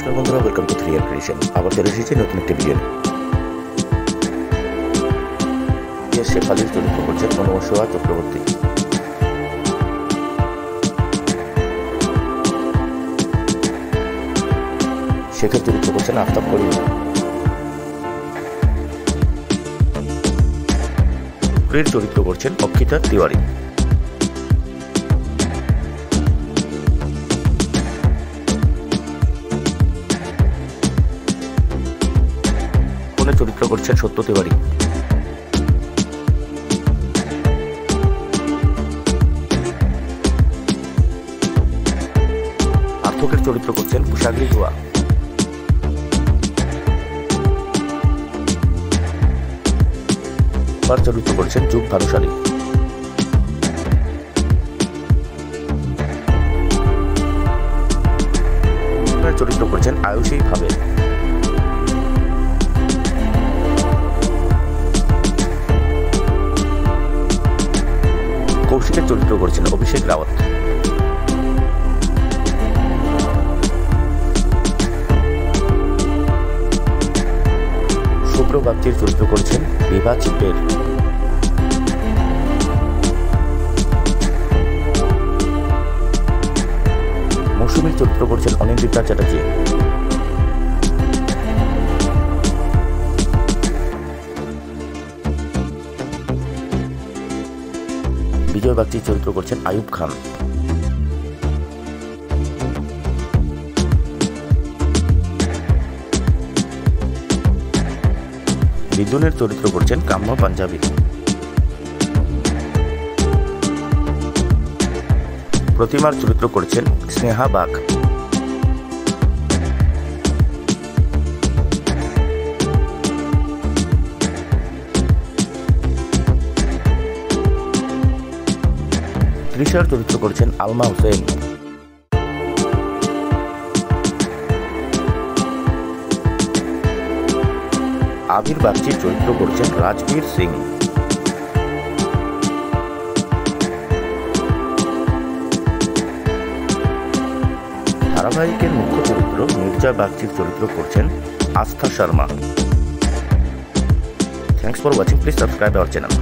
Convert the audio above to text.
নমস্কার বন্ধুরা, welcome to 3R creation. আবার চলে এসেছি নতুন একটি ভিডিও নিয়ে। শেফালির চরিত্র করছেন অনুসয়া চক্রবর্তী। শেখের চরিত্র করছেন আফতাব করিম। প্রির চরিত্র করছেন অক্ষিতা তিওয়ারি। চরিত্র করছেন সত্য তিওয়ারি। পার্থকের চরিত্র করছেন কুশাগ্রী দুয়া। চরিত্র করছেন যুগ ভানুশালী। চরিত্র করছেন আয়ুষী ভাবে। কৌশিকের চরিত্র করছেন অভিষেক রাওয়াত। শুভ্র বাগচির চরিত্র করছেন বিভা চিপ্পের। মৌসুমীর চরিত্র করছেন অনিন্দিতা চ্যাটার্জি। বিজয় বাগচির চরিত্র করছেন আয়ুব খান। বিদুনের চরিত্র করছেন কাম্য পাঞ্জাবি। প্রতিমার চরিত্র করছেন স্নেহা বাগ। তৃষার চরিত্র করছেন আলমা হোসেন। আবির বাগচির চরিত্র করছেন রাজবীর সিং। ধারাবাহিকের মুখ্য চরিত্র মির্জা বাগচির চরিত্র করছেন আস্থা Sharma. Thanks for watching. Please subscribe our channel.